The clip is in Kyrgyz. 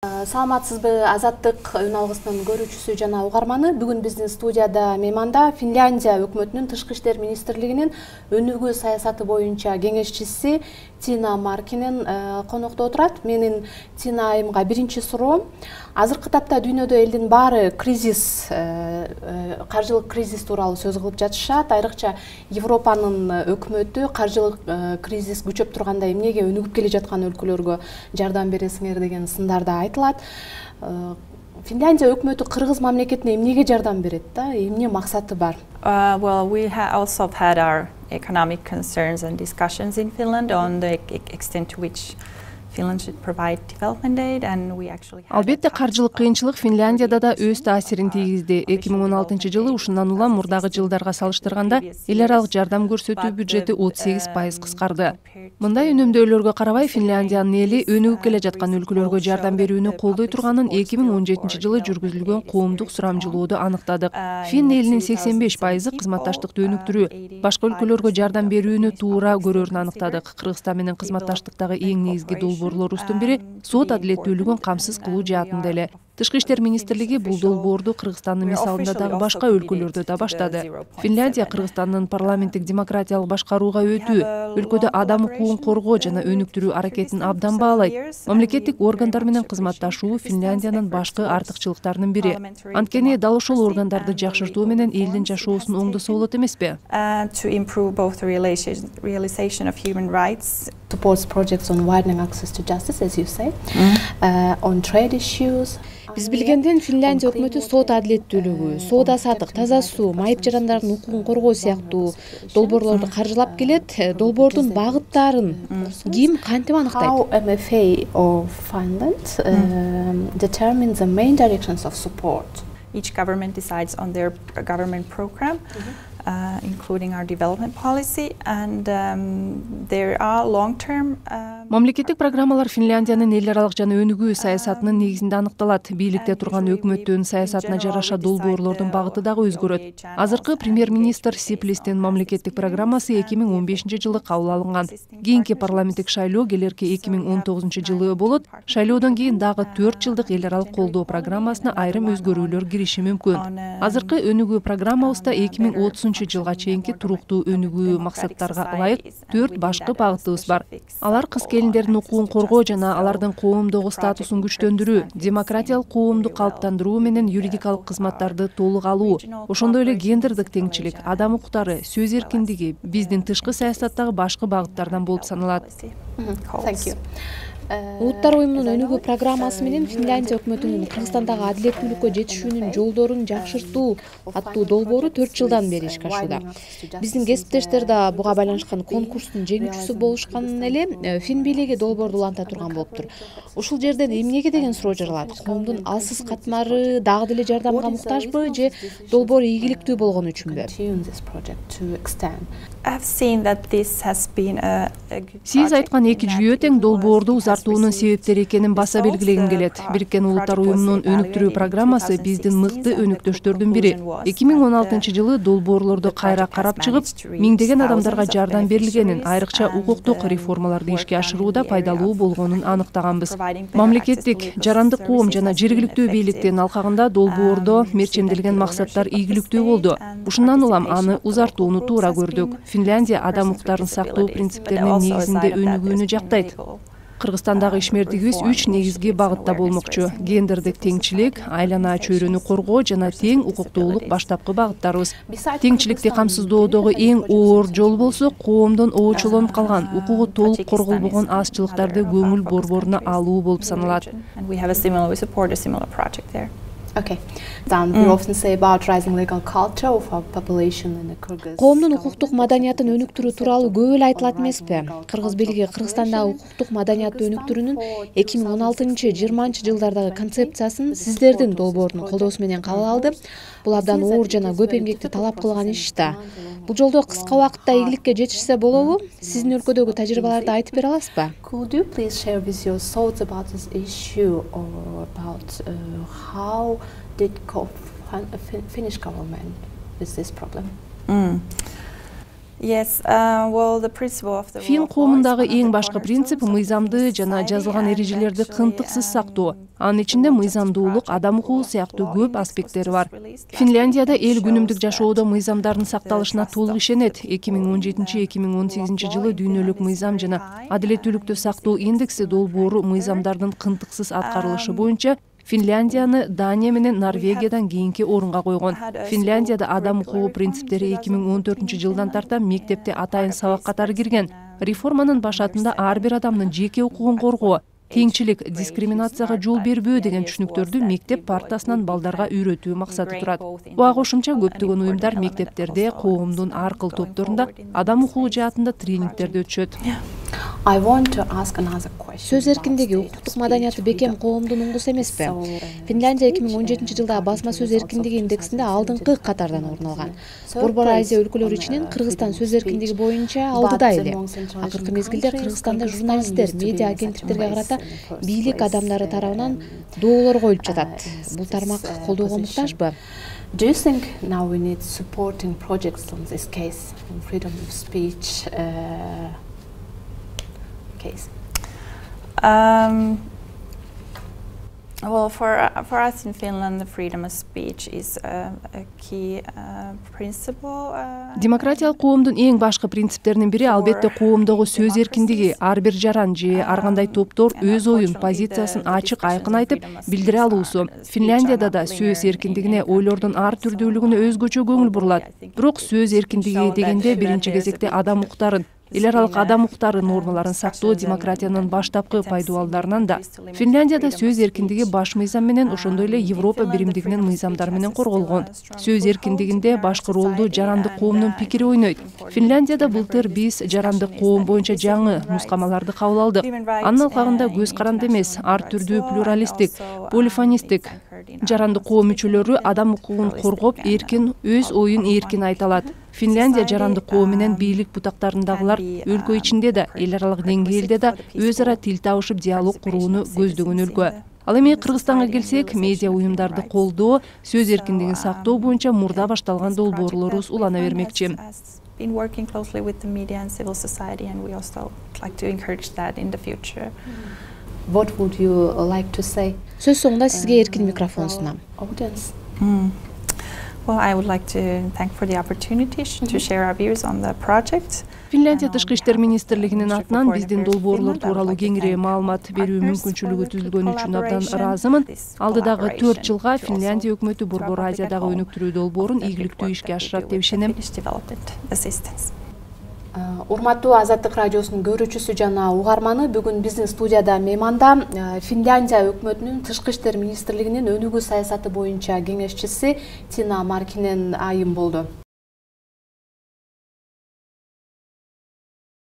Саламатсызбы, Азаттык үн алгысынын көрүүчүсү жана угарманы. Бүгүн биздин студияда мейманда Финляндия өкмөтүнүн Тышкы иштер министрлигинин өнүгүү саясаты боюнча кеңешчиси Тина Маркинен конокто отурат. Менин Тина айымга биринчи суроом. Азыркы тапта дүйнөдө элдин баары кризис, каржылык кризис тууралуу сөз кылып жатышат. Айрыкча Европанын өкмөтү каржылык кризис күчөп турганда эмнеге өнүгүп келе жаткан өлкөлөргө жардам бересиңер деген сындарда айтылат. Финляндия өкмөтү Кыргыз мамлекетине эмнеге жардам берет да? Эмне максаты бар? Well, we also had our economic concerns and discussions in Finland on the extent to which Finland should provide development aid, and we actually had Албетте каржылык кыйынчылык Финляндияда да өз таасирин тийгизди. 2016-жылы ушундан улам мурдагы жылдарга салыштырганда эл аралык жардам көрсөтүү бюджети 38% кыскарды. Мындай үнөмдөөлөргө карабай Финляндиянын эли өнүгүп келе жаткан өлкөлөргө жардам берүүнү колдой турганын 2017-жылы жүргүзүлгөн коомдук сурамжылоодо аныктадык. Фин элинин 85% кызматташтыкты өнүктүрүү, башка өлкөлөргө жардам берүүнү туура көрөрүн аныктадык. Кыргызстан менен кызматташтыктагы эң негизги долбоорлорубуздун бири сот адилеттүүлүгүн камсыз кылуу жаатында эле. Тышкы иштер министрлиги бул долбоорду Кыргызстандын мисалында дагы башка өлкөлөрдө да баштады. Финляндия Кыргызстандын парламенттик демократиялык башкарууга өтүү, өлкөдө адам укугун коргоо жана өнүктүрүү аракетин абдан баалайт. Мамлекеттик органдар менен кызматташуу Финляндиянын башкы артыкчылыктарынын бири. Анткени дал ошол органдарды жакшыртуу менен элдин жашоосун оңдосо болот эмеспи? to improve both the realization of human rights. Supports projects on widening access to justice, as you say, on trade issues. Биз билгенден Финляндия өкмөтү сот адилеттүүлүгү, соода сатык, таза суу, майып жарандардын укугун коргоо сыяктуу долбоорлорду каржылап келет. Долбоордун багыттарын ким кантип аныктайт? How MFA of Finland determines the main directions of support. Each government decides on their government program, including our development policy, and there are long-term. Мамлекеттик программалар Финляндиянын эл аралык жана өнүгүү саясатынын негизинде аныкталат. Бийликте турган өкмөттүн саясатына жараша долбоорлордун багыты дагы өзгөрөт. Азыркы премьер-министр Сиплистин мамлекеттик программасы 2015-жылы кабыл алынган. Кийинки парламенттик шайлоо келерки 2019-жылы болот. Шайлоодон кийин дагы 4 жылдык эл аралык колдоо программасына айрым өзгөрүүлөр кириши мүмкүн. Азыркы өнүгүү программабызда 2030-жылга чейинки туруктуу өнүгүү максаттарга ылайык 4 башкы багытыбыз бар. Алар кыз келиндердин укугун коргоо жана алардын коомдогу статусун күчтөндүрүү, демократиялык коомду калыптандыруу менен юридикалык кызматтарды толук алуу, ошондой эле гендердик теңчилик, адам укуктары, сөз эркиндиги биздин тышкы саясаттагы башкы багыттардан болуп саналат. Thank you. Улуттар уюмунун өнүгүү программасы менен Финляндия өкмөтүнүн Кыргызстандагы адилеттүүлүккө жетишүүнүн жолдорун жакшыртуу аттуу долбоору 4 жылдан бери ишке ашууда. Биздин кесиптештер да буга байланышкан конкурстун жеңүүчүсү болушкан эле Фин бийлиги долбоорду уланта турган болуптур. Ушул жерден эмнеге деген суроо жаралат? Коомдун алсыз катмары дагы деле жардамга муктажбы же долбоор ийгиликтүү болгон үчүнбү? I've seen that this has been a good Сиз айткан эки жүйө тең долбоорду узартуунун себептери экенин баса белгилегим келет. Бириккен Улуттар уюмунун өнүктүрүү программасы биздин мыкты өнүктөштөрдүн бири. 2016-жылы долбоорлорду кайра карап чыгып, миңдеген адамдарга жардам берилгенин, айрыкча укуктук реформаларды ишке ашырууда пайдалуу болгонун аныктаганбыз. Мамлекеттик, жарандык коом жана жергиликтүү бийликтин алкагында долбоордо мерчемделген максаттар ийгиликтүү болду. Ушундан улам аны узартууну туура көрдүк. Финляндия адам укуктарын сактоо принциптеринин негизинде өнүгүүнү жактайт. Кыргызстандагы ишмердигибиз 3 негизги багытта болмокчу. Гендердик теңчилик, айлана чөйрөнү коргоо жана тең укуктуулук баштапкы багыттарыбыз. Теңчиликти камсыздоодогу эң оор жол болсо, коомдон оочолонуп калган, укугу толук корголбогон азчылыктарды көңүл борборуна алуу болуп саналат. and we have a similar, we support a similar project there. Okay. We often say about rising legal culture of our population in the Kyrgyz. Коомдун укуктук маданиятын өнүктүрүү тууралуу көп эле айтылат эмеспи? Кыргыз бийлиги Кыргызстандагы укуктук маданиятты өнүктүрүүнүн 2016-20 жылдардагы концепциясын сиздердин долбоордун колдоосу менен кабыл алды. Бул абдан оор жана көп эмгекти талап кылган иш да. Бул жолдо кыска убакытта ийгиликке жетишсе болобу? Сиздин өлкөдөгү тажрыйбаларды айтып бере аласызбы? Could you please share with your thoughts about this issue or about how did Finnish government with this problem? Фин коомундагы эң башкы принцип мыйзамды жана жазылган эрежелерди кынтыксыз сактоо. Анын ичинде мыйзамдуулук, адам укугу сыяктуу көп аспекттери бар. Финляндияда эл күнүмдүк жашоодо мыйзамдардын сакталышына толук ишенет. 2017-2018 жылы дүйнөлүк мыйзам жана адилеттүүлүктү сактоо индекси долбоору мыйзамдардын кынтыксыз аткарылышы боюнча Финляндияны Дания менен Норвегиядан кийинки орунга койгон. Финляндияда адам укугу принциптери 2014 жылдан тарта мектепте атайын сабак катары кирген. Реформанын башатында ар бир адамдын жеке укугун коргоо, теңчилик, дискриминацияга жол бербөө деген түшүнүктөрдү мектеп партасынан балдарга үйрөтүү максаты турат. Буга кошумча көптөгөн уюмдар мектептерде, коомдун ар кыл топторунда адам укугу жаатында тренингтерди өтүшөт. Сөз эркиндиги укуктук маданияты бекем коомдун уңгусу эмеспи? Финляндия 2017 жылда басма сөз эркиндиги индексинде алдыңкы катардан орун алган. Борбор Азия өлкөлөрү ичинен Кыргызстан сөз эркиндиги боюнча алдыда эле. Акыркы мезгилде Кыргызстанда журналисттер, медиа агенттиктерге карата бийлик адамдары тарабынан доолор коюлуп жатат. Бул тармак колдоого муктажбы? Do you think now we need supporting projects on this case, on freedom of speech case? Well, for us in Finland, the freedom of speech is a key principle. Демократиялык коомдун эң башкы принциптеринин бири албетте коомдогу сөз эркиндиги. Ар бир жаран же ар кандай топтор өз оюн, позициясын ачык айкын айтып билдире алуусу. Финляндияда да сөз эркиндигине, ойлордун ар түрдүүлүгүнө өзгөчө көңүл бурулат. Бирок сөз эркиндиги дегенде биринчи кезекте адам укуктарын, эл аралык адам укуктары нормаларын сактоо демократиянын баштапкы пайдубалдарынан да. Финляндияда сөз эркиндиги баш мыйзам менен ошондой эле Европа биримдигинин мыйзамдары менен корголгон. Сөз эркиндигинде башкы ролду жарандык коомдун пикири ойнойт. Финляндияда былтыр биз жарандык коом боюнча жаңы нускамаларды кабыл алдык. Анын алкагында көз каранды эмес, ар түрдүү плюралисттик, полифонисттик жарандык коом мүчөлөрү адам укугун коргоп, эркин өз оюн эркин айта алат. Финляндия жарандык коом менен бийлик бутактарындагылар өлкө ичинде да, эл аралык деңгээлде да өз ара тил табышып диалог курууну көздөгөн өлкө. Ал эми Кыргызстанга келсек, медиа уюмдарды колдоо, сөз эркиндигин сактоо боюнча мурда башталган долбоорлорубуз улана бермекчи. Been working closely with the media and civil society, and we also like to encourage that in the future. What would you like to say? Сөз соңунда сизге эркин микрофон сунам. Audience. Well, I would like to thank for the opportunity to share our views on the project. Финляндия тышкы иштер министрлигинин атынан биздин долбоорлор тууралуу кеңири маалымат берүү мүмкүнчүлүгү түзүлгөнү үчүн абдан ыраазымын. Алдыдагы 4 жылга Финляндия өкмөтү Борбор Азиядагы өнүктүрүү долбоорун ийгиликтүү ишке ашырат деп ишенем. Урматтуу Азаттык радиосунун көрүүчүсү жана угарманы, бүгүн биздин студияда мейманда Финляндия өкмөтүнүн тышкы иштер министрлигинин өнүгүү саясаты боюнча кеңешчиси Тина Маркинен айым болду.